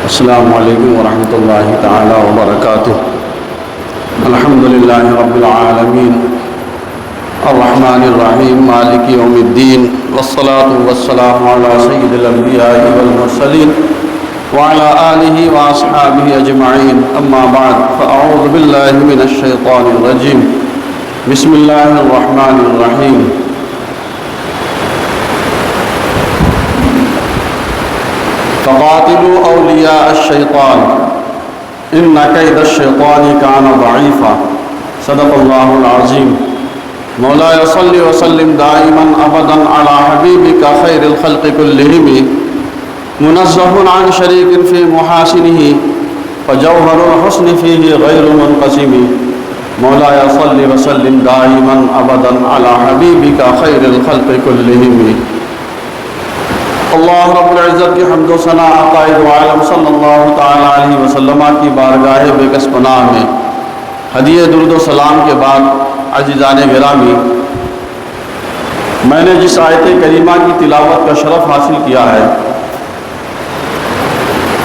السلام علیکم ورحمۃ اللہ تعالی وبرکاتہ۔ الحمد للہ رب العالمین الرحمن الرحیم مالک یوم الدین والصلاة والسلام علی سید الانبیاء والمرسلین وعلى آلہ واصحابہ اجمعین، اما بعد فاعوذ باللہ من الشیطان الرجیم، بسم اللہ الرحمن الرحیم۔ فقاتلوا اولیاء الشیطان ان کید الشیطان کان ضعیفا، صدق اللہ العظیم۔ مولاي صل وسلم دائما ابدا على حبیبک خیر الخلق کلہم، منزہ عن شریک فی محاسنہ فجوہر الحسن فیہ غیر منقسم۔ مولاي صل وسلم دائما ابدا على حبیبک خیر الخلق کلہم۔ اللہ رب العزت کی حمد و ثنا قائد عالم صلی اللہ تعالی علیہ وسلم کی بارگاہ بے کس پناہ میں ہدیہ درود و سلام کے بعد عزیزان گرامی، میں نے جس آیت کریمہ کی تلاوت کا شرف حاصل کیا ہے،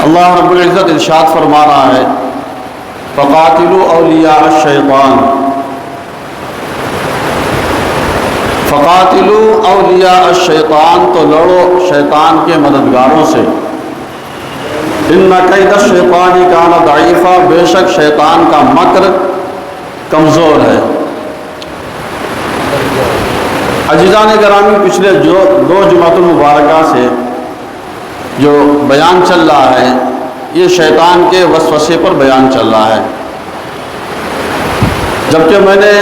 اللہ رب العزت ارشاد فرما رہا ہے فقاتلوا اولیاء الشیطان، فقاتلوا اولیاء الشیطان، تو لڑو شیطان کے مددگاروں سے، ان کید الشیطان کان ضعیفا، بے شک شیطان کا مکر کمزور ہے۔ عزیزان گرامی، پچھلے دو جمعۃ المبارکہ سے جو بیان چل رہا ہے یہ شیطان کے وسوسے پر بیان چل رہا ہے، جبکہ میں نے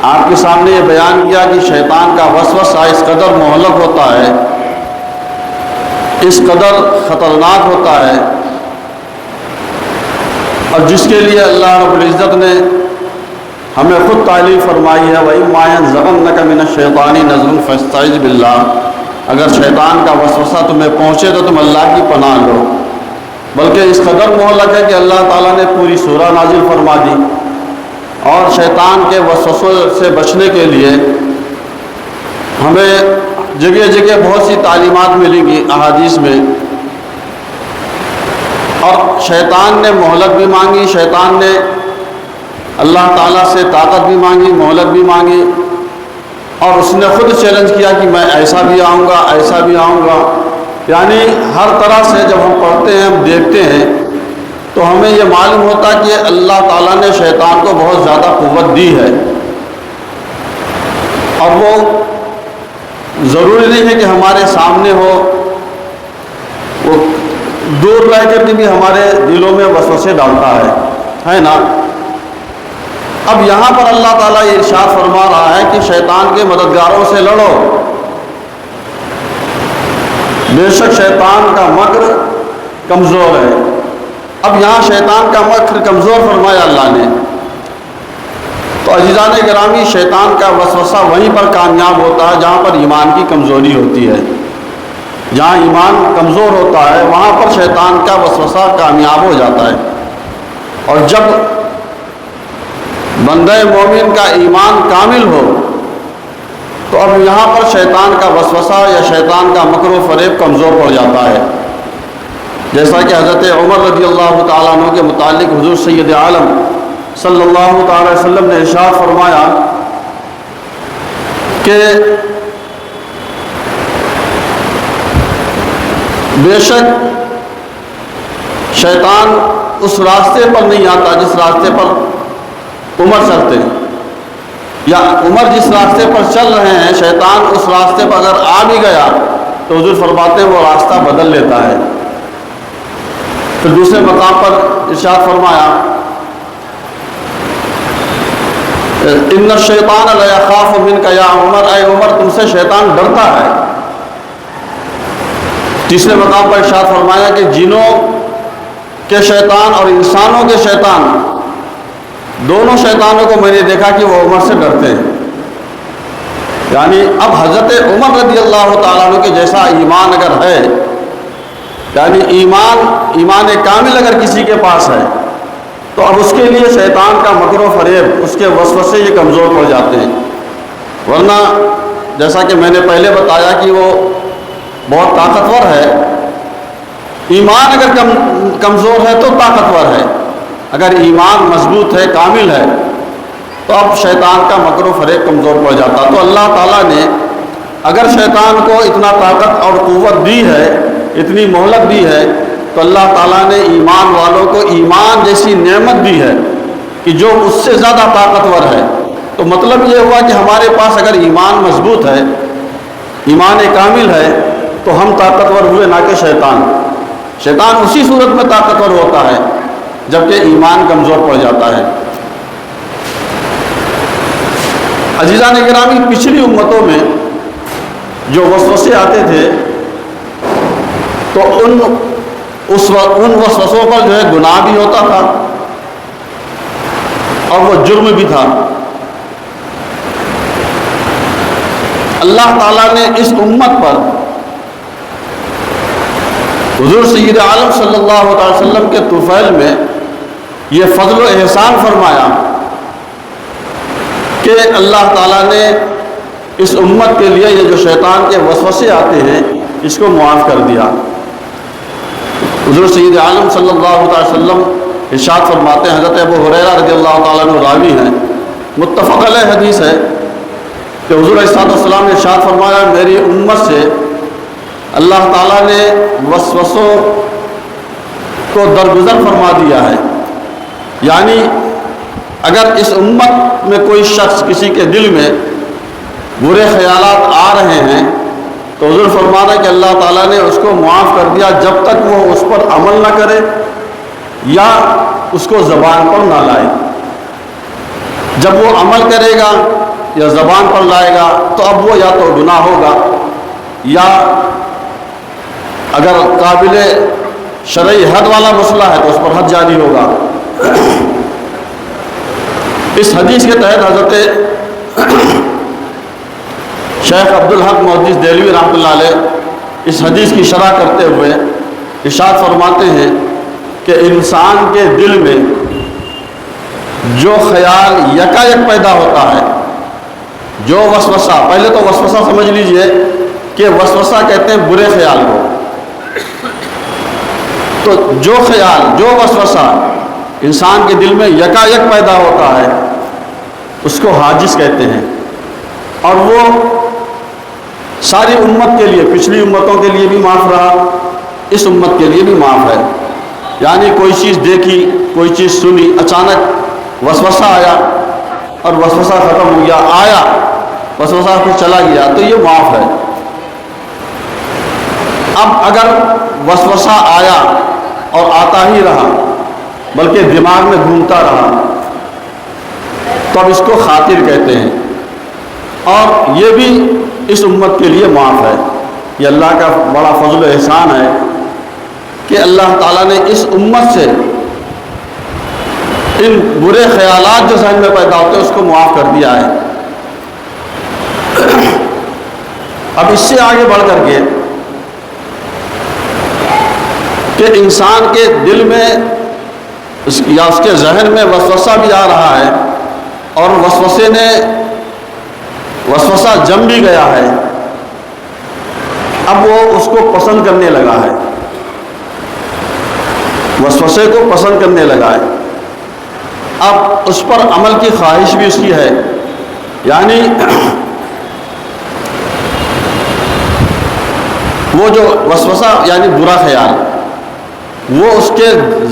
آپ کے سامنے یہ بیان کیا کہ شیطان کا وسوسہ اس قدر مہلک ہوتا ہے، اس قدر خطرناک ہوتا ہے، اور جس کے لیے اللہ رب العزت نے ہمیں خود تعلیم فرمائی ہے وَإِمَّا يَنزَغَنَّكَ مِنَ الشَّيْطَانِ نَزْغٌ فَاسْتَعِذْ بِاللَّهِ، اگر شیطان کا وسوسہ تمہیں پہنچے تو تم اللہ کی پناہ لو۔ بلکہ اس قدر مہلک ہے کہ اللہ تعالیٰ نے پوری سورہ نازل فرما دی، اور شیطان کے وسوسوں سے بچنے کے لیے ہمیں جگہ جگہ بہت سی تعلیمات ملیں گی احادیث میں، اور شیطان نے مہلت بھی مانگی، شیطان نے اللہ تعالیٰ سے طاقت بھی مانگی، مہلت بھی مانگی، اور اس نے خود چیلنج کیا کہ میں ایسا بھی آؤں گا، ایسا بھی آؤں گا۔ یعنی ہر طرح سے جب ہم پڑھتے ہیں، ہم دیکھتے ہیں، تو ہمیں یہ معلوم ہوتا کہ اللہ تعالیٰ نے شیطان کو بہت زیادہ قوت دی ہے، اور وہ ضروری نہیں ہے کہ ہمارے سامنے ہو، وہ دور رہ کر کے بھی ہمارے دلوں میں وسوسے ڈالتا ہے نا۔ اب یہاں پر اللہ تعالیٰ یہ ارشاد فرما رہا ہے کہ شیطان کے مددگاروں سے لڑو، بے شک شیطان کا مکر کمزور ہے۔ اب یہاں شیطان کا مکر کمزور فرمایا اللہ نے، تو عزیزان گرامی، شیطان کا وسوسہ وہیں پر کامیاب ہوتا ہے جہاں پر ایمان کی کمزوری ہوتی ہے۔ جہاں ایمان کمزور ہوتا ہے وہاں پر شیطان کا وسوسہ کامیاب ہو جاتا ہے، اور جب بندہ مومن کا ایمان کامل ہو تو اب یہاں پر شیطان کا وسوسہ یا شیطان کا مکر و فریب کمزور پڑ جاتا ہے۔ جیسا کہ حضرت عمر رضی اللہ تعالیٰ عنہ کے متعلق حضور سید عالم صلی اللہ تعالی وسلم نے ارشاد فرمایا کہ بے شک شیطان اس راستے پر نہیں آتا جس راستے پر عمر چلتے، یا عمر جس راستے پر چل رہے ہیں، شیطان اس راستے پر اگر آ بھی گیا تو حضور فرماتے ہیں وہ راستہ بدل لیتا ہے۔ پھر دوسرے مقام پر ارشاد فرمایا ان الشیطان لیخاف منک یا عمر، اے عمر تم سے شیطان ڈرتا ہے۔ تیسرے مقام پر ارشاد فرمایا کہ جنوں کے شیطان اور انسانوں کے شیطان، دونوں شیطانوں کو میں نے دیکھا کہ وہ عمر سے ڈرتے ہیں۔ یعنی اب حضرت عمر رضی اللہ تعالیٰ عنہ کے جیسا ایمان اگر ہے، یعنی ایمان کامل اگر کسی کے پاس ہے، تو اب اس کے لیے شیطان کا مکر و فریب، اس کے وسوسے یہ کمزور پڑ جاتے ہیں۔ ورنہ جیسا کہ میں نے پہلے بتایا کہ وہ بہت طاقتور ہے، ایمان اگر کمزور ہے تو طاقتور ہے، اگر ایمان مضبوط ہے، کامل ہے، تو اب شیطان کا مکر و فریب کمزور پڑ جاتا۔ تو اللہ تعالیٰ نے اگر شیطان کو اتنا طاقت اور قوت دی ہے، اتنی مہلت دی ہے، تو اللہ تعالیٰ نے ایمان والوں کو ایمان جیسی نعمت دی ہے کہ جو اس سے زیادہ طاقتور ہے۔ تو مطلب یہ ہوا کہ ہمارے پاس اگر ایمان مضبوط ہے، ایمان کامل ہے، تو ہم طاقتور ہوئے، نہ کہ شیطان۔ شیطان اسی صورت میں طاقتور ہوتا ہے جبکہ ایمان کمزور پڑ جاتا ہے۔ عزیزان گرامی، پچھلی امتوں میں جو وسوسے آتے تھے تو ان وسوسوں پر جو ہے گناہ بھی ہوتا تھا اور وہ جرم بھی تھا۔ اللہ تعالیٰ نے اس امت پر حضور سید عالم صلی اللہ علیہ وسلم کے طفیل میں یہ فضل و احسان فرمایا کہ اللہ تعالیٰ نے اس امت کے لیے یہ جو شیطان کے وسوسے آتے ہیں اس کو معاف کر دیا۔ حضور سید عالم صلی اللہ علیہ وسلم ارشاد فرماتے ہیں، حضرت ابو ہریرہ رضی اللہ تعالیٰ عنہ راوی ہیں، متفق علیہ حدیث ہے کہ حضور علیہ السلام نے ارشاد فرمایا، میری امت سے اللہ تعالیٰ نے وسوسوں کو درگزر فرما دیا ہے۔ یعنی اگر اس امت میں کوئی شخص کسی کے دل میں برے خیالات آ رہے ہیں تو حضور فرمانا ہے کہ اللہ تعالیٰ نے اس کو معاف کر دیا جب تک وہ اس پر عمل نہ کرے یا اس کو زبان پر نہ لائے۔ جب وہ عمل کرے گا یا زبان پر لائے گا تو اب وہ یا تو گناہ ہوگا یا اگر قابل شرعی حد والا مسئلہ ہے تو اس پر حد جاری ہوگا۔ اس حدیث کے تحت حضرت شیخ عبدالحق محدث دہلوی رحمۃ اللہ علیہ اس حدیث کی شرح کرتے ہوئے ارشاد فرماتے ہیں کہ انسان کے دل میں جو خیال یکایک پیدا ہوتا ہے، جو وسوسہ، پہلے تو وسوسہ سمجھ لیجئے کہ وسوسہ کہتے ہیں برے خیال کو، تو جو خیال، جو وسوسہ انسان کے دل میں یکایک پیدا ہوتا ہے اس کو حاجز کہتے ہیں، اور وہ ساری امت کے لیے، پچھلی امتوں کے لیے بھی معاف رہا، اس امت کے لیے بھی معاف ہے۔ یعنی کوئی چیز دیکھی، کوئی چیز سنی، اچانک وسوسہ آیا اور وسوسہ ختم ہو گیا، آیا وسوسہ پھر چلا گیا، تو یہ معاف ہے۔ اب اگر وسوسہ آیا اور آتا ہی رہا بلکہ دماغ میں گھومتا رہا تو اب اس کو خاطر کہتے ہیں، اور یہ بھی اس امت کے لیے معاف ہے۔ یہ اللہ کا بڑا فضل و احسان ہے کہ اللہ تعالیٰ نے اس امت سے ان برے خیالات جو ذہن میں پیدا ہوتے ہیں اس کو معاف کر دیا ہے۔ اب اس سے آگے بڑھ کر کے کہ انسان کے دل میں یا اس کے ذہن میں وسوسہ بھی آ رہا ہے اور وسوسہ جم بھی گیا ہے، اب وہ اس کو پسند کرنے لگا ہے، وسوسے کو پسند کرنے لگا ہے، اب اس پر عمل کی خواہش بھی اس کی ہے۔ یعنی وہ جو وسوسہ یعنی برا خیال وہ اس کے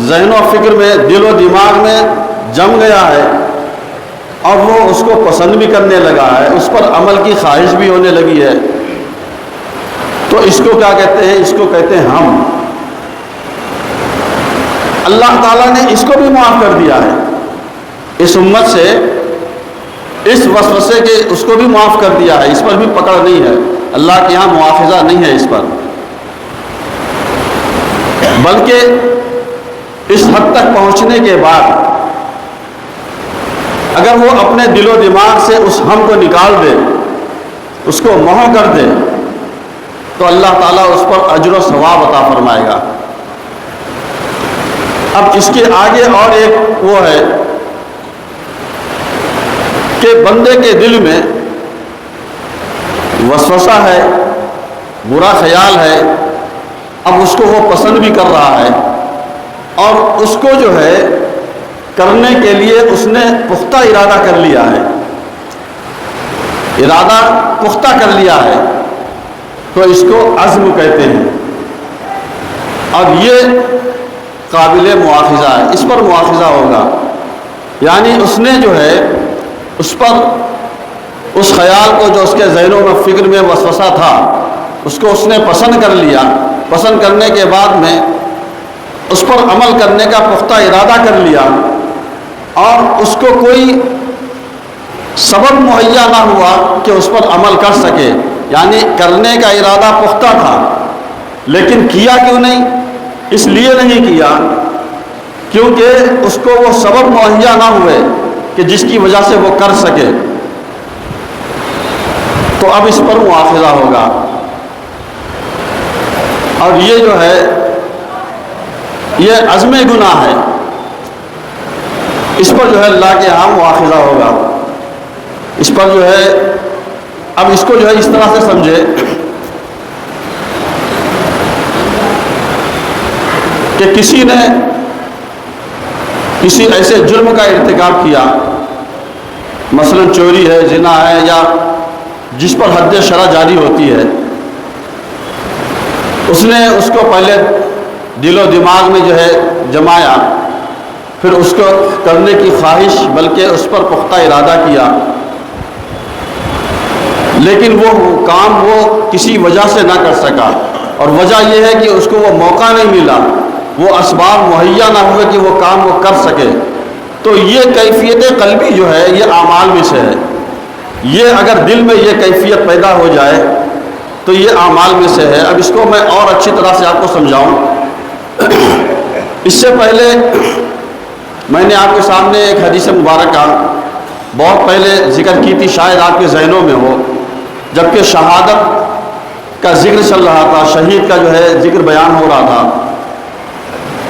ذہن و فکر میں، دل و دماغ میں جم گیا ہے اور وہ اس کو پسند بھی کرنے لگا ہے، اس پر عمل کی خواہش بھی ہونے لگی ہے، تو اس کو کیا کہتے ہیں؟ اس کو کہتے ہیں ہم۔ اللہ تعالیٰ نے اس کو بھی معاف کر دیا ہے، اس امت سے اس وسوسے کے اس کو بھی معاف کر دیا ہے، اس پر بھی پکڑ نہیں ہے، اللہ کے یہاں مواخذہ نہیں ہے اس پر، بلکہ اس حد تک پہنچنے کے بعد اگر وہ اپنے دل و دماغ سے اس ہم کو نکال دے، اس کو محو کر دے، تو اللہ تعالیٰ اس پر اجر و ثواب عطا فرمائے گا۔ اب اس کے آگے اور ایک وہ ہے کہ بندے کے دل میں وسوسہ ہے، برا خیال ہے، اب اس کو وہ پسند بھی کر رہا ہے اور اس کو جو ہے کرنے کے لیے اس نے پختہ ارادہ کر لیا ہے، ارادہ پختہ کر لیا ہے، تو اس کو عزم کہتے ہیں۔ اب یہ قابل مواخذہ ہے، اس پر مواخذہ ہوگا، یعنی اس نے جو ہے اس پر اس خیال کو جو اس کے ذہنوں میں فکر میں وسوسہ تھا اس کو اس نے پسند کر لیا، پسند کرنے کے بعد میں اس پر عمل کرنے کا پختہ ارادہ کر لیا اور اس کو کوئی سبب مہیا نہ ہوا کہ اس پر عمل کر سکے، یعنی کرنے کا ارادہ پختہ تھا لیکن کیا کیوں نہیں؟ اس لیے نہیں کیا کیونکہ اس کو وہ سبب مہیا نہ ہوئے کہ جس کی وجہ سے وہ کر سکے، تو اب اس پر مواخذہ ہوگا۔ اور یہ جو ہے یہ عزم گناہ ہے، اس پر جو ہے اللہ کے ہاں مواخذہ ہوگا۔ اس پر جو ہے اب اس کو جو ہے اس طرح سے سمجھے کہ کسی نے کسی ایسے جرم کا ارتکاب کیا، مثلا چوری ہے، زنا ہے، یا جس پر حد شرع جاری ہوتی ہے، اس نے اس کو پہلے دل و دماغ میں جو ہے جمایا، پھر اس کو کرنے کی خواہش بلکہ اس پر پختہ ارادہ کیا، لیکن وہ کام وہ کسی وجہ سے نہ کر سکا، اور وجہ یہ ہے کہ اس کو وہ موقع نہیں ملا، وہ اسباب مہیا نہ ہوئے کہ وہ کام وہ کر سکے، تو یہ کیفیت قلبی جو ہے یہ اعمال میں سے ہے۔ یہ اگر دل میں یہ کیفیت پیدا ہو جائے تو یہ اعمال میں سے ہے۔ اب اس کو میں اور اچھی طرح سے آپ کو سمجھاؤں، اس سے پہلے میں نے آپ کے سامنے ایک حدیث مبارکہ بہت پہلے ذکر کی تھی، شاید آپ کے ذہنوں میں ہو، جبکہ شہادت کا ذکر چل رہا تھا، شہید کا جو ہے ذکر بیان ہو رہا تھا،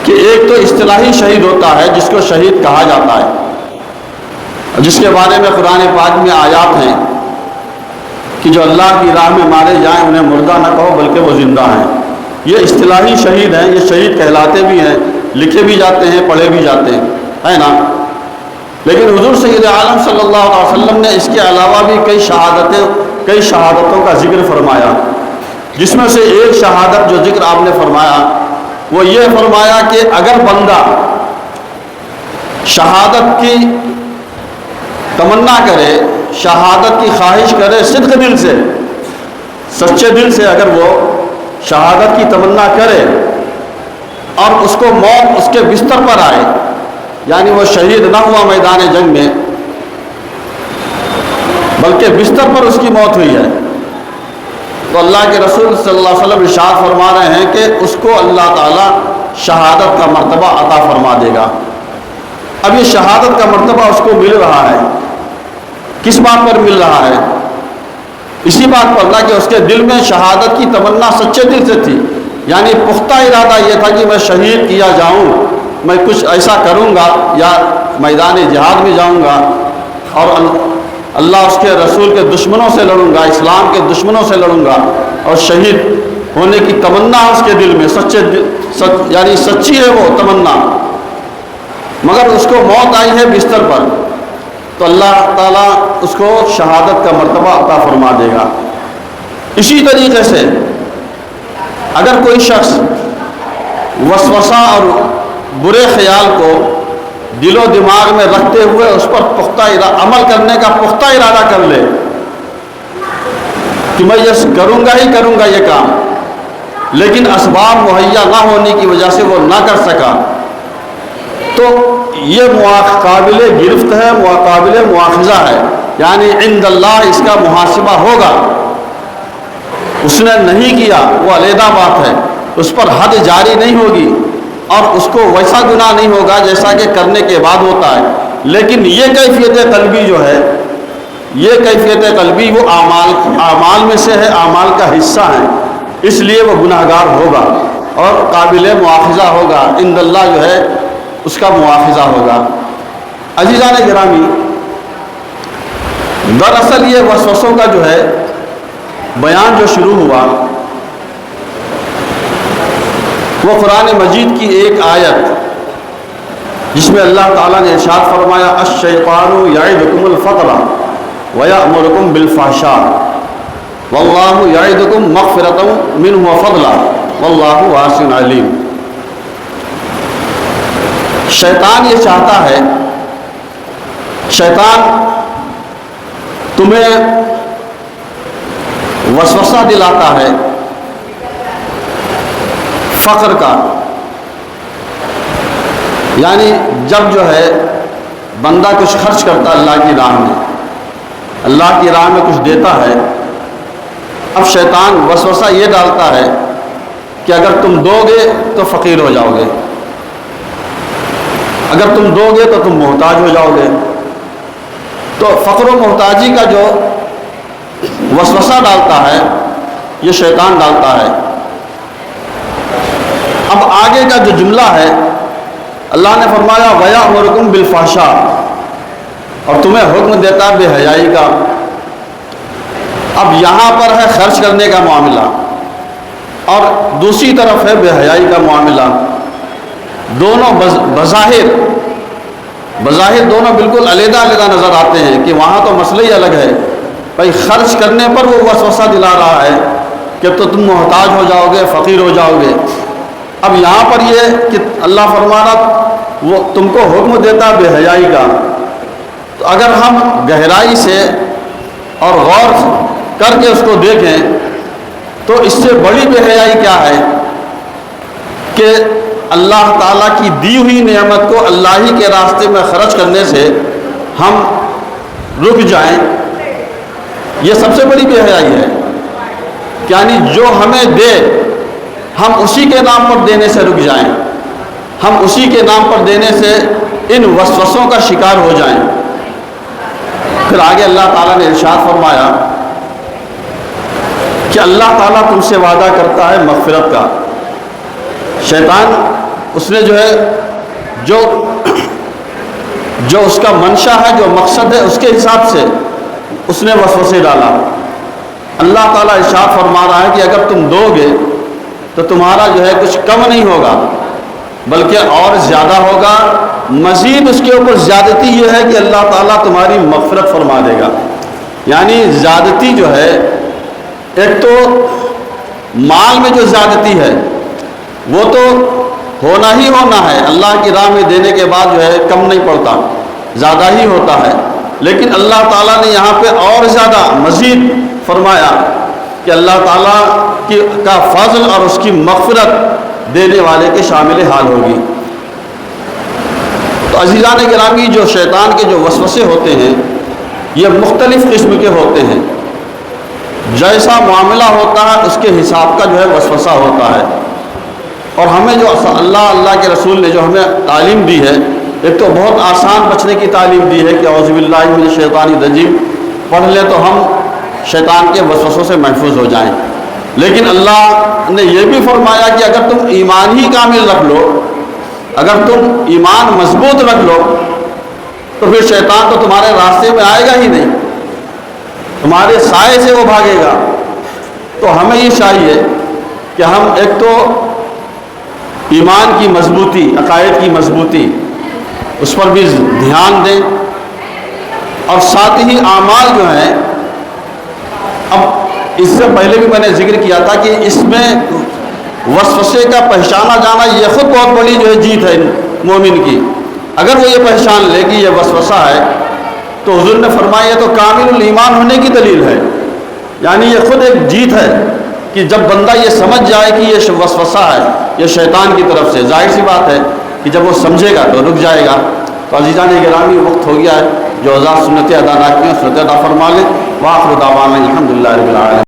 کہ ایک تو اصطلاحی شہید ہوتا ہے جس کو شہید کہا جاتا ہے، جس کے بارے میں قرآن پاک میں آیات ہیں کہ جو اللہ کی راہ میں مارے جائیں انہیں مردہ نہ کہو بلکہ وہ زندہ ہیں۔ یہ اصطلاحی شہید ہیں، یہ شہید کہلاتے بھی ہیں، لکھے بھی جاتے ہیں، پڑھے بھی جاتے ہیں، ہے نا؟ لیکن حضور سید عالم صلی اللہ علیہ وسلم نے اس کے علاوہ بھی کئی شہادتوں کا ذکر فرمایا، جس میں سے ایک شہادت جو ذکر آپ نے فرمایا وہ یہ فرمایا کہ اگر بندہ شہادت کی تمنا کرے، شہادت کی خواہش کرے، صدق دل سے، سچے دل سے اگر وہ شہادت کی تمنا کرے اور اس کو موت اس کے بستر پر آئے، یعنی وہ شہید نہ ہوا میدان جنگ میں بلکہ بستر پر اس کی موت ہوئی ہے، تو اللہ کے رسول صلی اللہ علیہ وسلم ارشاد فرما رہے ہیں کہ اس کو اللہ تعالیٰ شہادت کا مرتبہ عطا فرما دے گا۔ اب یہ شہادت کا مرتبہ اس کو مل رہا ہے، کس بات پر مل رہا ہے؟ اسی بات پر نہ کہ اس کے دل میں شہادت کی تمنا سچے دل سے تھی، یعنی پختہ ارادہ یہ تھا کہ میں شہید کیا جاؤں، میں کچھ ایسا کروں گا یا میدان جہاد میں جاؤں گا اور اللہ اس کے رسول کے دشمنوں سے لڑوں گا، اسلام کے دشمنوں سے لڑوں گا، اور شہید ہونے کی تمنا اس کے دل میں یعنی سچی ہے وہ تمنا، مگر اس کو موت آئی ہے بستر پر، تو اللہ تعالیٰ اس کو شہادت کا مرتبہ عطا فرما دے گا۔ اسی طریقے سے اگر کوئی شخص وسوسہ اور برے خیال کو دل و دماغ میں رکھتے ہوئے اس پر عمل کرنے کا پختہ ارادہ کر لے کہ میں یہ کروں گا یہ کام، لیکن اسباب مہیا نہ ہونے کی وجہ سے وہ نہ کر سکا، تو یہ قابل گرفت ہے، قابل مواخذہ ہے، یعنی عند اللہ اس کا محاسبہ ہوگا۔ اس نے نہیں کیا وہ علیحدہ بات ہے، اس پر حد جاری نہیں ہوگی اور اس کو ویسا گناہ نہیں ہوگا جیسا کہ کرنے کے بعد ہوتا ہے، لیکن یہ کیفیت قلبی جو ہے، یہ کیفیت قلبی وہ اعمال میں سے ہے، اعمال کا حصہ ہے، اس لیے وہ گناہگار ہوگا اور قابل مواخذہ ہوگا، عند اللہ جو ہے اس کا مواخذہ ہوگا۔ عزیزان گرامی، دراصل یہ وسوسوں کا جو ہے بیان جو شروع ہوا، وہ قرآن مجید کی ایک آیت جس میں اللہ تعالیٰ نے ارشاد فرمایا الشیطان یعدکم الفقر ویأمرکم بالفحشاء واللہ یعدکم مغفرۃ منہ وفضلا واللہ واسع علیم۔ شیطان یہ چاہتا ہے، شیطان تمہیں وسوسہ دلاتا ہے فقر کا، یعنی جب جو ہے بندہ کچھ خرچ کرتا ہے اللہ کی راہ میں، اللہ کی راہ میں کچھ دیتا ہے، اب شیطان وسوسہ یہ ڈالتا ہے کہ اگر تم دو گے تو فقیر ہو جاؤ گے، اگر تم دو گے تو تم محتاج ہو جاؤ گے۔ تو فقر و محتاجی کا جو وسوسہ ڈالتا ہے یہ شیطان ڈالتا ہے۔ اب آگے کا جو جملہ ہے اللہ نے فرمایا وَيَأْمُرُكُمْ بِالْفَحْشَاءِ، اور تمہیں حکم دیتا بے حیائی کا۔ اب یہاں پر ہے خرچ کرنے کا معاملہ اور دوسری طرف ہے بے حیائی کا معاملہ، دونوں بظاہر دونوں بالکل علیحدہ علیحدہ نظر آتے ہیں کہ وہاں تو مسئلہ ہی الگ ہے، بھائی خرچ کرنے پر وہ وسوسہ دلا رہا ہے کہ تو تم محتاج ہو جاؤ گے، فقیر ہو جاؤ گے۔ اب یہاں پر یہ کہ اللہ فرمانا وہ تم کو حکم دیتا بے حیائی کا، تو اگر ہم گہرائی سے اور غور کر کے اس کو دیکھیں تو اس سے بڑی بے حیائی کیا ہے کہ اللہ تعالیٰ کی دی ہوئی نعمت کو اللہ ہی کے راستے میں خرچ کرنے سے ہم رک جائیں، یہ سب سے بڑی بے حیائی ہے۔ یعنی جو ہمیں دے ہم اسی کے نام پر دینے سے رک جائیں، ہم اسی کے نام پر دینے سے ان وسوسوں کا شکار ہو جائیں۔ پھر آگے اللہ تعالیٰ نے ارشاد فرمایا کہ اللہ تعالیٰ تم سے وعدہ کرتا ہے مغفرت کا۔ شیطان اس نے جو ہے جو اس کا منشا ہے، جو مقصد ہے، اس کے حساب سے اس نے وسوسے ڈالا۔ اللہ تعالیٰ ارشاد فرما رہا ہے کہ اگر تم دو گے تو تمہارا جو ہے کچھ کم نہیں ہوگا بلکہ اور زیادہ ہوگا، مزید اس کے اوپر زیادتی یہ ہے کہ اللہ تعالیٰ تمہاری مغفرت فرما دے گا۔ یعنی زیادتی جو ہے، ایک تو مال میں جو زیادتی ہے وہ تو ہونا ہی ہونا ہے، اللہ کی راہ میں دینے کے بعد جو ہے کم نہیں پڑتا، زیادہ ہی ہوتا ہے، لیکن اللہ تعالیٰ نے یہاں پہ اور زیادہ مزید فرمایا کہ اللہ تعالیٰ کا فضل اور اس کی مغفرت دینے والے کے شامل حال ہوگی۔ تو عزیزان گرامی، جو شیطان کے جو وسوسے ہوتے ہیں یہ مختلف قسم کے ہوتے ہیں، جیسا معاملہ ہوتا ہے اس کے حساب کا جو ہے وسوسہ ہوتا ہے۔ اور ہمیں جو اللہ کے رسول نے جو ہمیں تعلیم دی ہے، ایک تو بہت آسان بچنے کی تعلیم دی ہے کہ اعوذ باللہ من الشیطان الرجیم پڑھ لیں تو ہم شیطان کے وسوسوں سے محفوظ ہو جائیں، لیکن اللہ نے یہ بھی فرمایا کہ اگر تم ایمان ہی کامل رکھ لو، اگر تم ایمان مضبوط رکھ لو تو پھر شیطان تو تمہارے راستے میں آئے گا ہی نہیں، تمہارے سائے سے وہ بھاگے گا۔ تو ہمیں یہ چاہیے کہ ہم ایک تو ایمان کی مضبوطی، عقائد کی مضبوطی، اس پر بھی دھیان دیں، اور ساتھ ہی اعمال جو ہیں، اب اس سے پہلے بھی میں نے ذکر کیا تھا کہ اس میں وسوسے کا پہچانا جانا یہ خود بہت بڑی جو ہے جیت ہے مومن کی۔ اگر وہ یہ پہچان لے کہ یہ وسوسہ ہے تو حضور نے فرمایا یہ تو کامل الایمان ہونے کی دلیل ہے، یعنی یہ خود ایک جیت ہے کہ جب بندہ یہ سمجھ جائے کہ یہ وسوسہ ہے، یہ شیطان کی طرف سے، ظاہر سی بات ہے کہ جب وہ سمجھے گا تو رک جائے گا۔ تو عزیزان گرامی، وقت ہو گیا ہے، جو ہزار سنتیں ادا نہ کی ہیں سنتیں ادا فرما لیں۔ وآخر دعوانا الحمدللہ رب العالمین۔